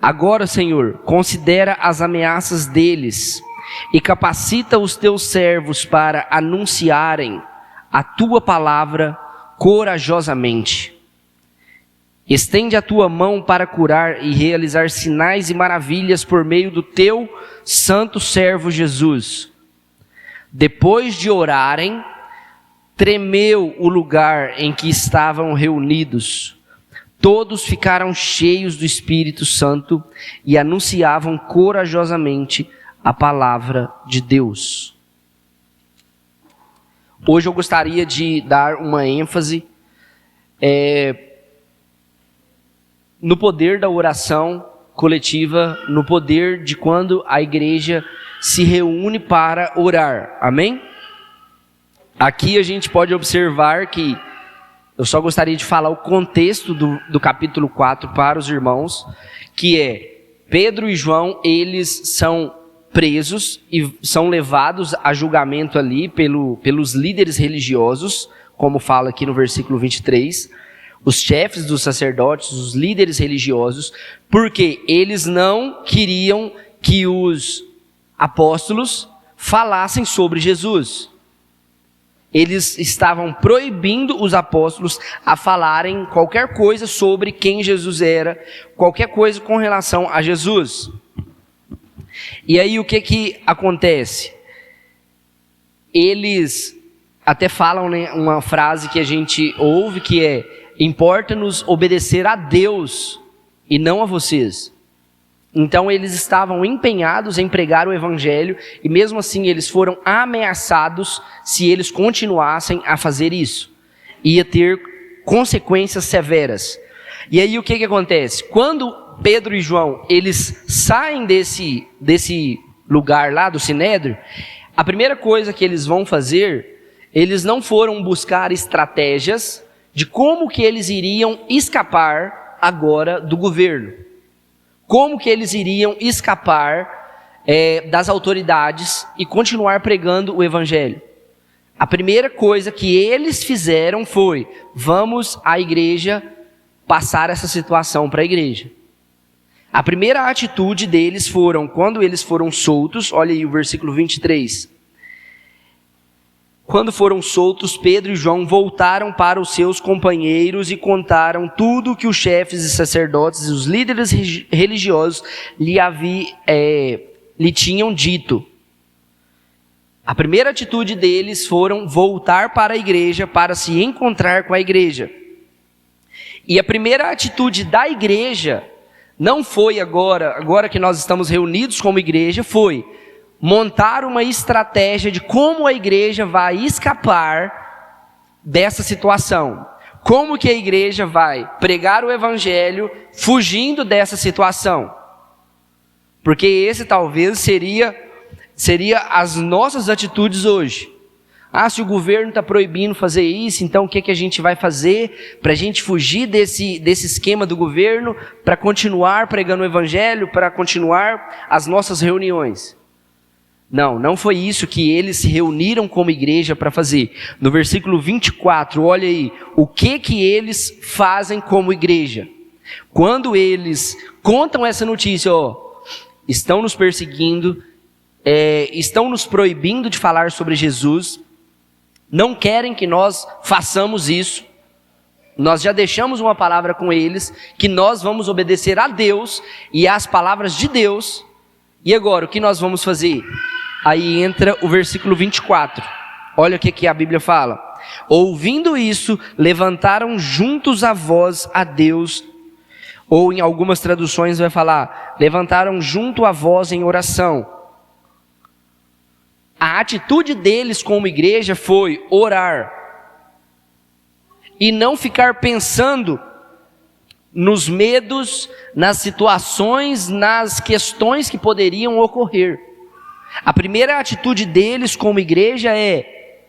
Agora, Senhor, considera as ameaças deles e capacita os teus servos para anunciarem a tua palavra corajosamente. Estende a tua mão para curar e realizar sinais e maravilhas por meio do teu santo servo Jesus. Depois de orarem, tremeu o lugar em que estavam reunidos. Todos ficaram cheios do Espírito Santo e anunciavam corajosamente a palavra de Deus. Hoje eu gostaria de dar uma ênfase no poder da oração coletiva, no poder de quando a igreja se reúne para orar. Amém? Aqui a gente pode observar que, eu só gostaria de falar o contexto do capítulo 4 para os irmãos, que é Pedro e João, eles são presos e são levados a julgamento ali pelos líderes religiosos, como fala aqui no versículo 23, os chefes dos sacerdotes, os líderes religiosos, porque eles não queriam que os apóstolos falassem sobre Jesus. Eles estavam proibindo os apóstolos a falarem qualquer coisa sobre quem Jesus era, qualquer coisa com relação a Jesus. E aí o que acontece? Eles até falam, né, uma frase que a gente ouve que é: importa-nos obedecer a Deus e não a vocês. Então eles estavam empenhados em pregar o evangelho e mesmo assim eles foram ameaçados se eles continuassem a fazer isso. Ia ter consequências severas. E aí o que acontece? Quando Pedro e João, eles saem desse lugar lá do Sinédrio, a primeira coisa que eles vão fazer, eles não foram buscar estratégias de como que eles iriam escapar agora do governo. Como que eles iriam escapar das autoridades e continuar pregando o evangelho. A primeira coisa que eles fizeram foi: vamos à igreja passar essa situação para a igreja. A primeira atitude deles foram, quando eles foram soltos, olha aí o versículo 23. Quando foram soltos, Pedro e João voltaram para os seus companheiros e contaram tudo o que os chefes e sacerdotes e os líderes religiosos lhe tinham dito. A primeira atitude deles foram voltar para a igreja para se encontrar com a igreja. E a primeira atitude da igreja não foi agora que nós estamos reunidos como igreja, foi montar uma estratégia de como a igreja vai escapar dessa situação. Como que a igreja vai pregar o evangelho fugindo dessa situação? Porque esse talvez seria as nossas atitudes hoje. Se o governo está proibindo fazer isso, então o que a gente vai fazer para a gente fugir desse esquema do governo, para continuar pregando o evangelho, para continuar as nossas reuniões? Não foi isso que eles se reuniram como igreja para fazer. No versículo 24, olha aí, o que eles fazem como igreja. Quando eles contam essa notícia, estão nos perseguindo, estão nos proibindo de falar sobre Jesus, não querem que nós façamos isso, nós já deixamos uma palavra com eles, que nós vamos obedecer a Deus e às palavras de Deus, e agora o que nós vamos fazer? Aí entra o versículo 24, olha o que a Bíblia fala: ouvindo isso, levantaram juntos a voz a Deus, ou em algumas traduções vai falar, levantaram junto a voz em oração. A atitude deles como igreja foi orar, e não ficar pensando nos medos, nas situações, nas questões que poderiam ocorrer. A primeira atitude deles como igreja é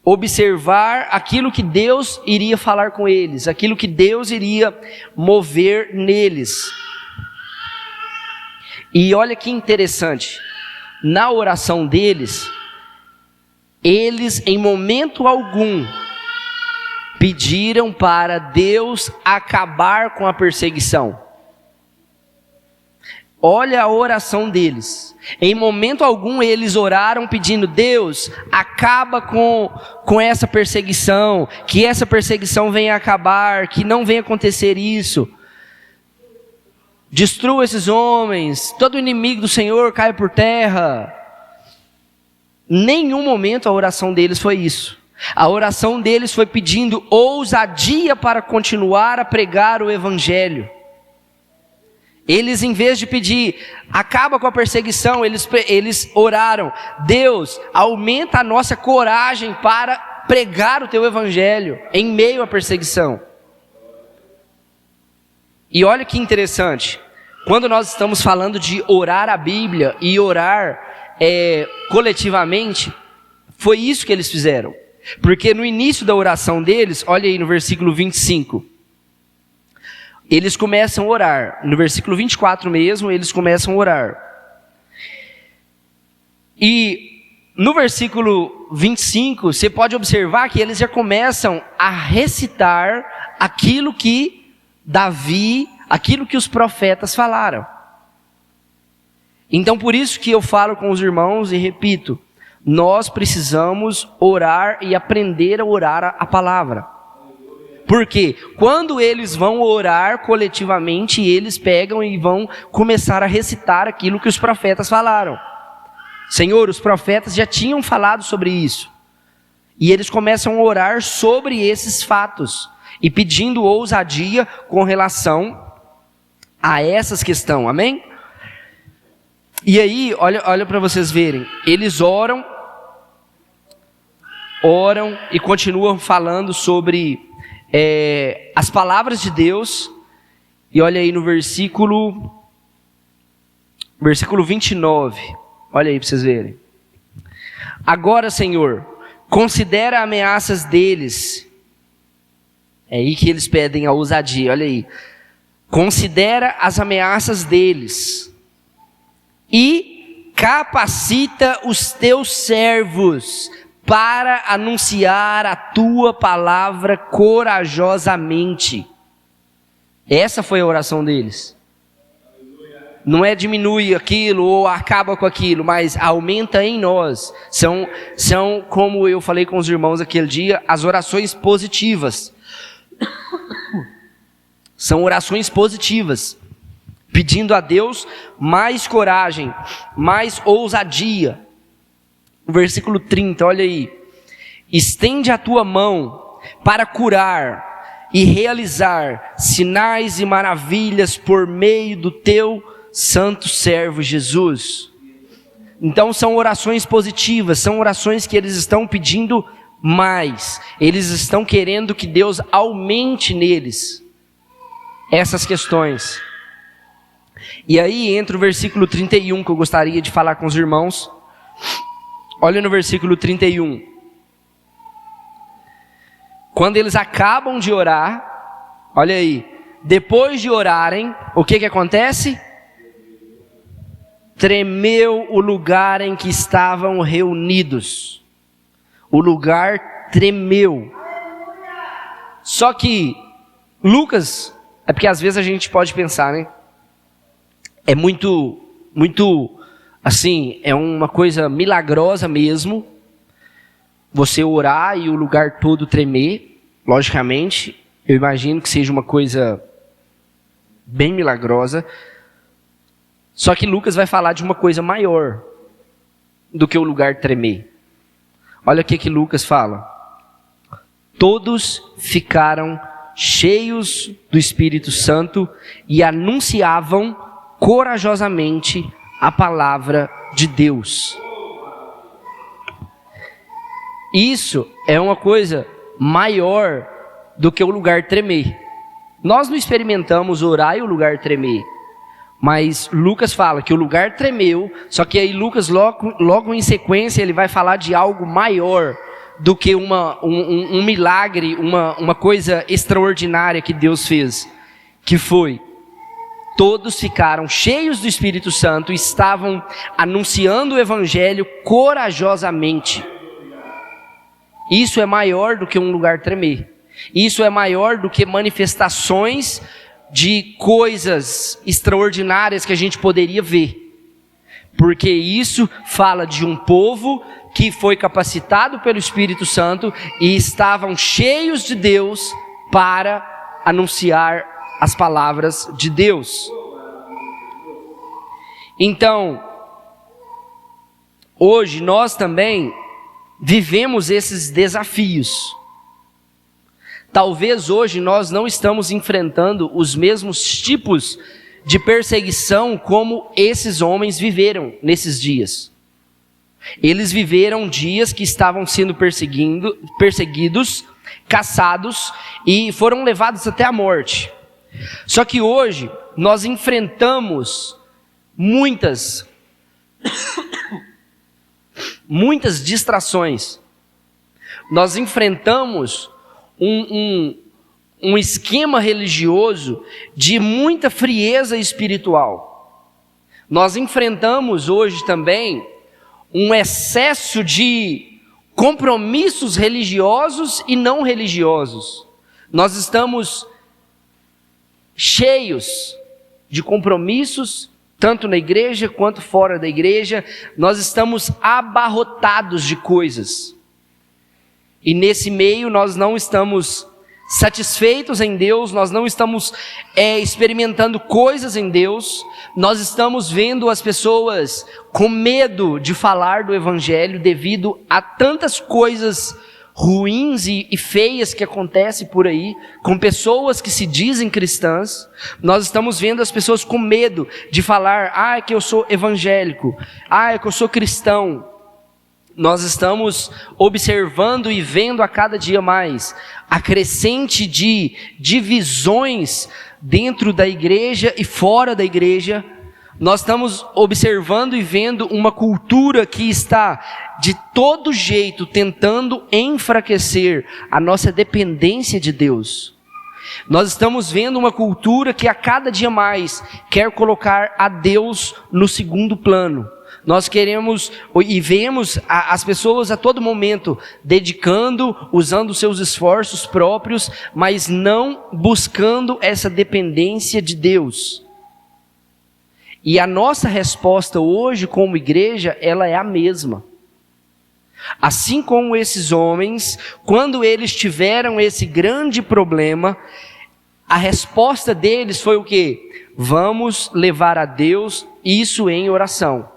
observar aquilo que Deus iria falar com eles, aquilo que Deus iria mover neles. E olha que interessante, na oração deles, eles em momento algum pediram para Deus acabar com a perseguição. olha a oração deles. Em momento algum eles oraram pedindo: Deus, acaba com essa perseguição, que essa perseguição venha a acabar, que não venha acontecer isso. Destrua esses homens, todo inimigo do Senhor cai por terra. Nenhum momento a oração deles foi isso. A oração deles foi pedindo ousadia para continuar a pregar o Evangelho. Eles, em vez de pedir, acaba com a perseguição, eles oraram: Deus, aumenta a nossa coragem para pregar o teu Evangelho em meio à perseguição. E olha que interessante, quando nós estamos falando de orar a Bíblia e orar coletivamente, foi isso que eles fizeram. Porque no início da oração deles, olha aí no versículo 25, eles começam a orar. No versículo 24 mesmo, eles começam a orar. E no versículo 25, você pode observar que eles já começam a recitar aquilo que Davi, aquilo que os profetas falaram. Então por isso que eu falo com os irmãos e repito, nós precisamos orar e aprender a orar a palavra. Porque quando eles vão orar coletivamente, eles pegam e vão começar a recitar aquilo que os profetas falaram. Senhor, os profetas já tinham falado sobre isso. E eles começam a orar sobre esses fatos e pedindo ousadia com relação a essas questões, amém? E aí, olha para vocês verem, eles oram e continuam falando sobre as palavras de Deus. E olha aí no versículo 29, olha aí para vocês verem. Agora, Senhor, considera ameaças deles. É aí que eles pedem a ousadia, olha aí. Considera as ameaças deles e capacita os teus servos para anunciar a tua palavra corajosamente. Essa foi a oração deles. Não é diminui aquilo ou acaba com aquilo, mas aumenta em nós. São, como eu falei com os irmãos aquele dia, as orações positivas. São orações positivas, pedindo a Deus mais coragem, mais ousadia. O versículo 30, olha aí. Estende a tua mão para curar e realizar sinais e maravilhas por meio do teu santo servo Jesus. Então são orações positivas, são orações que eles estão pedindo mais. Eles estão querendo que Deus aumente neles essas questões. E aí entra o versículo 31 que eu gostaria de falar com os irmãos. Olha no versículo 31. Quando eles acabam de orar, olha aí, depois de orarem, o que acontece? Tremeu o lugar em que estavam reunidos. O lugar tremeu. Só que Lucas, é porque às vezes a gente pode pensar, né? É muito assim, é uma coisa milagrosa mesmo, você orar e o lugar todo tremer. Logicamente, eu imagino que seja uma coisa bem milagrosa. Só que Lucas vai falar de uma coisa maior do que o lugar tremer. Olha o que Lucas fala. Todos ficaram cheios do Espírito Santo e anunciavam corajosamente a palavra de Deus. Isso é uma coisa maior do que o lugar tremer. Nós não experimentamos orar e o lugar tremer, mas Lucas fala que o lugar tremeu, só que aí Lucas logo em sequência ele vai falar de algo maior do que um milagre, uma coisa extraordinária que Deus fez, que foi: todos ficaram cheios do Espírito Santo e estavam anunciando o Evangelho corajosamente. Isso é maior do que um lugar tremer. Isso é maior do que manifestações de coisas extraordinárias que a gente poderia ver, porque isso fala de um povo que foi capacitado pelo Espírito Santo e estavam cheios de Deus para anunciar as palavras de Deus. Então, hoje nós também vivemos esses desafios. Talvez hoje nós não estamos enfrentando os mesmos tipos de perseguição como esses homens viveram nesses dias. Eles viveram dias que estavam sendo perseguidos, caçados e foram levados até a morte. Só que hoje nós enfrentamos muitas distrações. Nós enfrentamos um esquema religioso de muita frieza espiritual. Nós enfrentamos hoje também um excesso de compromissos religiosos e não religiosos. Nós estamos cheios de compromissos, tanto na igreja quanto fora da igreja. Nós estamos abarrotados de coisas. E nesse meio nós não estamos satisfeitos em Deus, nós não estamos experimentando coisas em Deus, nós estamos vendo as pessoas com medo de falar do Evangelho devido a tantas coisas ruins e feias que acontecem por aí, com pessoas que se dizem cristãs. Nós estamos vendo as pessoas com medo de falar, é que eu sou evangélico, é que eu sou cristão. Nós estamos observando e vendo a cada dia mais a crescente de divisões dentro da igreja e fora da igreja. Nós estamos observando e vendo uma cultura que está de todo jeito tentando enfraquecer a nossa dependência de Deus. Nós estamos vendo uma cultura que a cada dia mais quer colocar a Deus no segundo plano. Nós queremos e vemos as pessoas a todo momento dedicando, usando seus esforços próprios, mas não buscando essa dependência de Deus. E a nossa resposta hoje como igreja, ela é a mesma. Assim como esses homens, quando eles tiveram esse grande problema, a resposta deles foi o quê? Vamos levar a Deus isso em oração.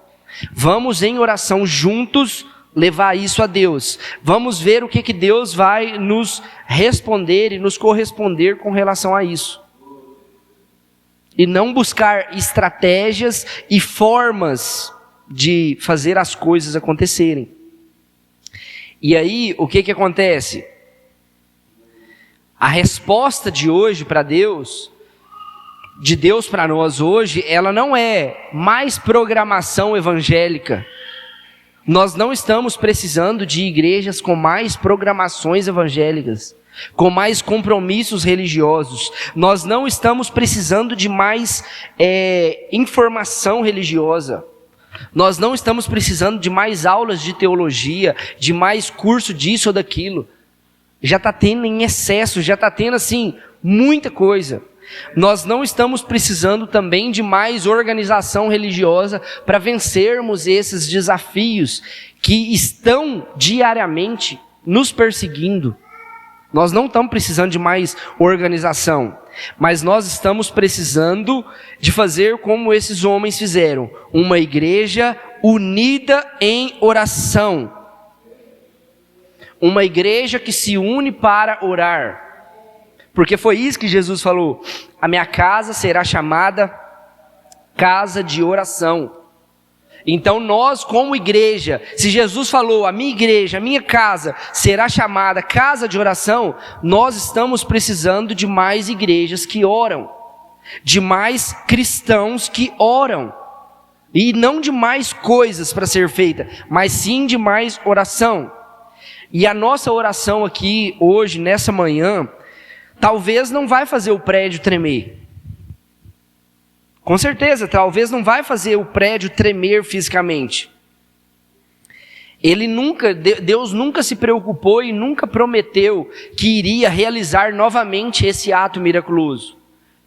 Vamos em oração juntos levar isso a Deus. Vamos ver o que Deus vai nos responder e nos corresponder com relação a isso. E não buscar estratégias e formas de fazer as coisas acontecerem. E aí, o que acontece? A resposta de hoje para Deus, de Deus para nós hoje, ela não é mais programação evangélica. Nós não estamos precisando de igrejas com mais programações evangélicas, com mais compromissos religiosos. Nós não estamos precisando de mais informação religiosa. Nós não estamos precisando de mais aulas de teologia, de mais curso disso ou daquilo. Já está tendo em excesso, já está tendo assim, muita coisa. Nós não estamos precisando também de mais organização religiosa para vencermos esses desafios que estão diariamente nos perseguindo. Nós não estamos precisando de mais organização, mas nós estamos precisando de fazer como esses homens fizeram, uma igreja unida em oração. Uma igreja que se une para orar. Porque foi isso que Jesus falou: a minha casa será chamada casa de oração. Então nós como igreja, se Jesus falou, a minha igreja, a minha casa será chamada casa de oração, nós estamos precisando de mais igrejas que oram, de mais cristãos que oram, e não de mais coisas para ser feita, mas sim de mais oração. E a nossa oração aqui hoje, nessa manhã, talvez não vai fazer o prédio tremer. Com certeza, talvez não vai fazer o prédio tremer fisicamente. Deus nunca se preocupou e nunca prometeu que iria realizar novamente esse ato miraculoso.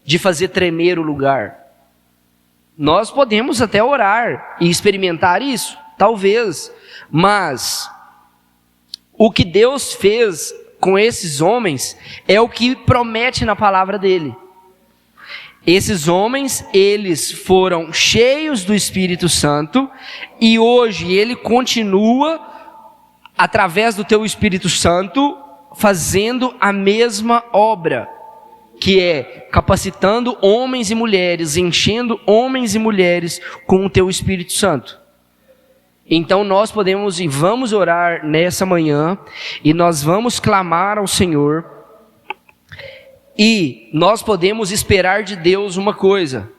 de fazer tremer o lugar. Nós podemos até orar e experimentar isso, talvez, mas o que Deus fez com esses homens é o que promete na palavra dele. Esses homens, eles foram cheios do Espírito Santo e hoje ele continua, através do teu Espírito Santo, fazendo a mesma obra, que é capacitando homens e mulheres, enchendo homens e mulheres com o teu Espírito Santo. Então nós podemos e vamos orar nessa manhã, e nós vamos clamar ao Senhor, e nós podemos esperar de Deus uma coisa: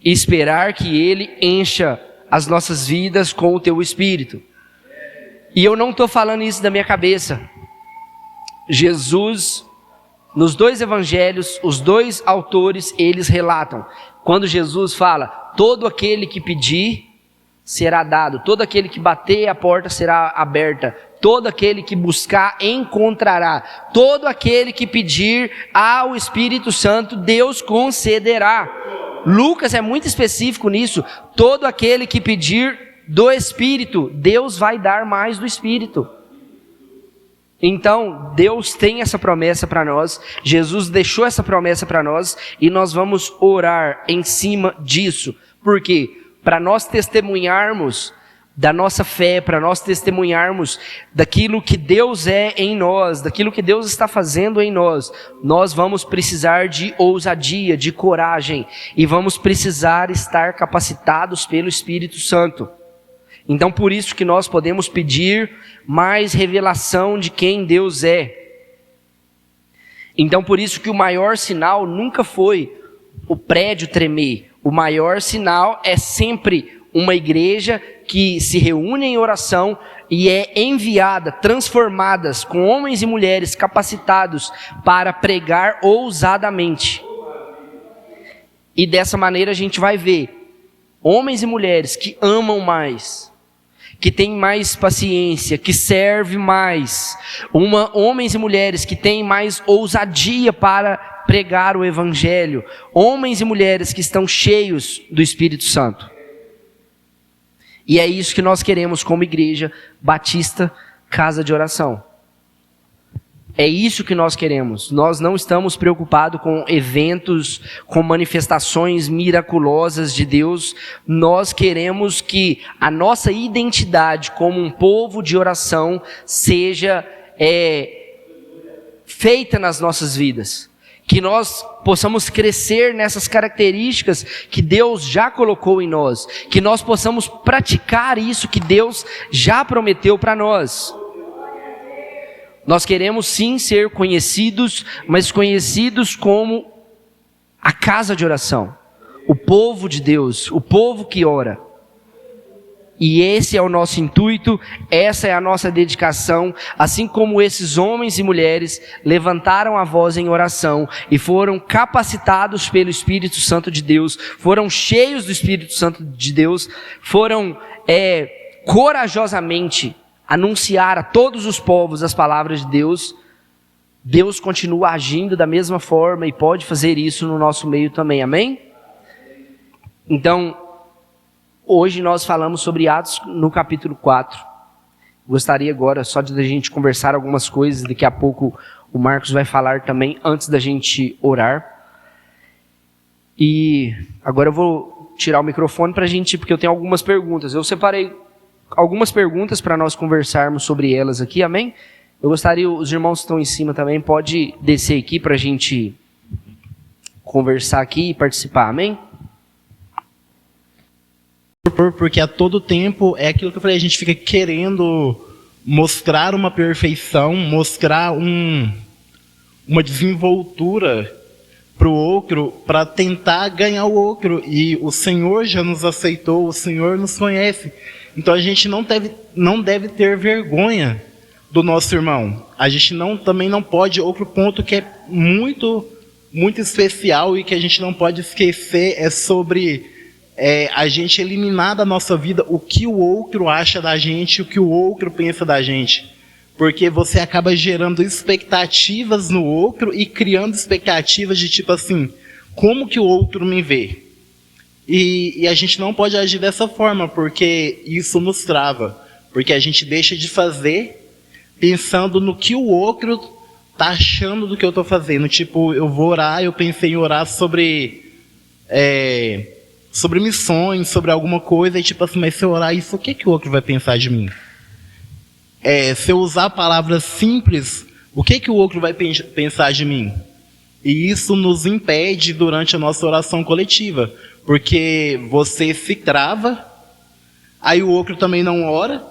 esperar que Ele encha as nossas vidas com o teu Espírito. E eu não estou falando isso da minha cabeça. Jesus, nos 2 evangelhos, os 2 autores, eles relatam, quando Jesus fala: todo aquele que pedir, será dado, todo aquele que bater, a porta será aberta, todo aquele que buscar, encontrará, todo aquele que pedir ao Espírito Santo, Deus concederá. Lucas é muito específico nisso: todo aquele que pedir do Espírito, Deus vai dar mais do Espírito. Então, Deus tem essa promessa para nós, Jesus deixou essa promessa para nós, e nós vamos orar em cima disso. Por quê? Para nós testemunharmos da nossa fé, para nós testemunharmos daquilo que Deus é em nós, daquilo que Deus está fazendo em nós, nós vamos precisar de ousadia, de coragem, e vamos precisar estar capacitados pelo Espírito Santo. Então, por isso que nós podemos pedir mais revelação de quem Deus é. Então, por isso que o maior sinal nunca foi o prédio tremer. O maior sinal é sempre uma igreja que se reúne em oração e é enviada, transformadas com homens e mulheres capacitados para pregar ousadamente. E dessa maneira a gente vai ver homens e mulheres que amam mais, que têm mais paciência, que servem mais, homens e mulheres que têm mais ousadia para pregar o Evangelho, homens e mulheres que estão cheios do Espírito Santo. E é isso que nós queremos como Igreja Batista Casa de Oração. É isso que nós queremos. Nós não estamos preocupados com eventos, com manifestações miraculosas de Deus. Nós queremos que a nossa identidade como um povo de oração seja feita nas nossas vidas. Que nós possamos crescer nessas características que Deus já colocou em nós. Que nós possamos praticar isso que Deus já prometeu para nós. Nós queremos sim ser conhecidos, mas conhecidos como a casa de oração, o povo de Deus, o povo que ora. E esse é o nosso intuito, essa é a nossa dedicação, assim como esses homens e mulheres levantaram a voz em oração e foram capacitados pelo Espírito Santo de Deus, foram cheios do Espírito Santo de Deus, foram corajosamente anunciar a todos os povos as palavras de Deus. Deus continua agindo da mesma forma e pode fazer isso no nosso meio também, amém? Então, hoje nós falamos sobre Atos no capítulo 4. Gostaria agora só de a gente conversar algumas coisas, daqui a pouco o Marcos vai falar também, antes da gente orar. E agora eu vou tirar o microfone para a gente, porque eu tenho algumas perguntas. Eu separei algumas perguntas para nós conversarmos sobre elas aqui, amém? Eu gostaria, os irmãos que estão em cima também, pode descer aqui para a gente conversar aqui e participar, amém? Porque a todo tempo é aquilo que eu falei, a gente fica querendo mostrar uma perfeição, mostrar uma desenvoltura para o outro, para tentar ganhar o outro. E o Senhor já nos aceitou, o Senhor nos conhece. Então a gente não deve ter vergonha do nosso irmão. A gente também não pode, outro ponto que é muito, muito especial e que a gente não pode esquecer é sobre a gente eliminar da nossa vida o que o outro acha da gente, o que o outro pensa da gente. Porque você acaba gerando expectativas no outro e criando expectativas de tipo assim, como que o outro me vê. E a gente não pode agir dessa forma, porque isso nos trava. Porque a gente deixa de fazer pensando no que o outro está achando do que eu estou fazendo. Tipo, eu vou orar, eu pensei em orar sobre missões, sobre alguma coisa, e tipo assim, mas se eu orar isso, o que o outro vai pensar de mim? Se eu usar palavras simples, o que o outro vai pensar de mim? E isso nos impede durante a nossa oração coletiva, porque você se trava, aí o outro também não ora,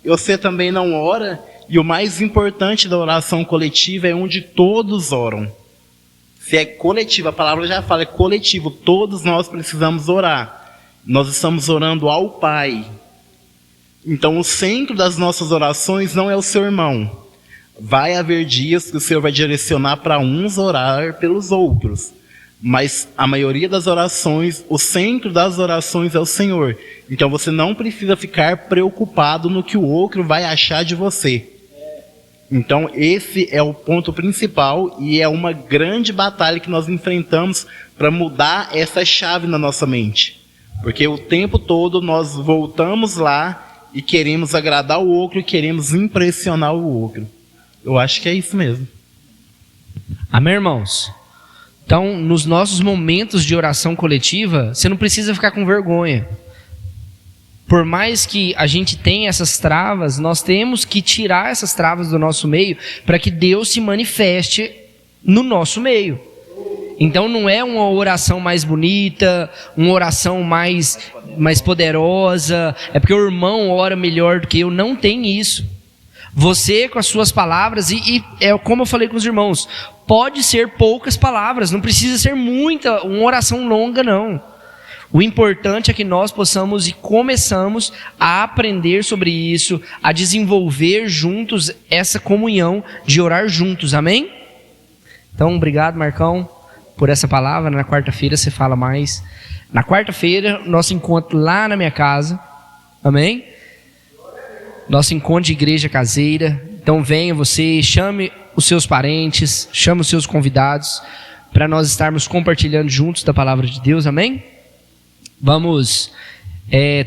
você também não ora, e o mais importante da oração coletiva é onde todos oram. Se é coletivo, a palavra já fala, é coletivo, todos nós precisamos orar. Nós estamos orando ao Pai. Então o centro das nossas orações não é o seu irmão. Vai haver dias que o Senhor vai direcionar para uns orar pelos outros. Mas a maioria das orações, o centro das orações é o Senhor. Então você não precisa ficar preocupado no que o outro vai achar de você. Então esse é o ponto principal e é uma grande batalha que nós enfrentamos para mudar essa chave na nossa mente. Porque o tempo todo nós voltamos lá e queremos agradar o outro e queremos impressionar o outro. Eu acho que é isso mesmo. Amém, irmãos? Então, nos nossos momentos de oração coletiva, você não precisa ficar com vergonha. Por mais que a gente tenha essas travas, nós temos que tirar essas travas do nosso meio para que Deus se manifeste no nosso meio. Então não é uma oração mais bonita, uma oração mais poderosa, é porque o irmão ora melhor do que eu, não tem isso. Você com as suas palavras, e é como eu falei com os irmãos, pode ser poucas palavras, não precisa ser uma oração longa não. O importante é que nós possamos e começamos a aprender sobre isso, a desenvolver juntos essa comunhão de orar juntos, amém? Então, obrigado, Marcão, por essa palavra. Na quarta-feira você fala mais. Na quarta-feira, nosso encontro lá na minha casa, amém? Nosso encontro de igreja caseira. Então venha você, chame os seus parentes, chame os seus convidados, para nós estarmos compartilhando juntos da palavra de Deus, amém? Vamos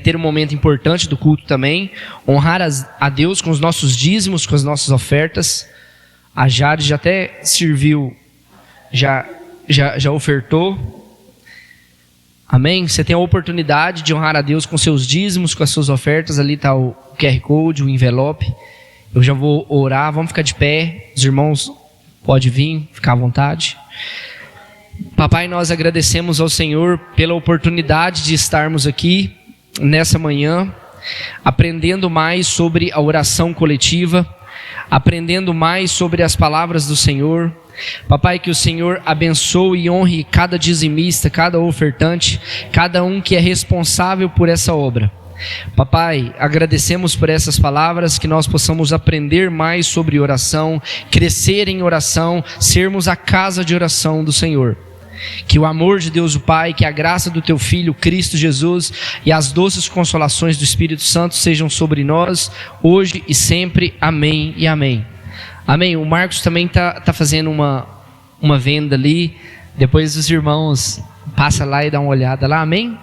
ter um momento importante do culto também, honrar a Deus com os nossos dízimos, com as nossas ofertas. A Jade já até serviu, já ofertou. Amém? Você tem a oportunidade de honrar a Deus com seus dízimos, com as suas ofertas. Ali está o QR Code, o envelope. Eu já vou orar, vamos ficar de pé. Os irmãos podem vir, ficar à vontade. Papai, nós agradecemos ao Senhor pela oportunidade de estarmos aqui nessa manhã, aprendendo mais sobre a oração coletiva, aprendendo mais sobre as palavras do Senhor. Papai, que o Senhor abençoe e honre cada dizimista, cada ofertante, cada um que é responsável por essa obra. Papai, agradecemos por essas palavras, que nós possamos aprender mais sobre oração, crescer em oração, sermos a casa de oração do Senhor. Que o amor de Deus o Pai, que a graça do Teu Filho Cristo Jesus e as doces consolações do Espírito Santo sejam sobre nós, hoje e sempre. Amém e amém. Amém. O Marcos também tá fazendo uma venda ali. Depois os irmãos passam lá e dão uma olhada lá. Amém.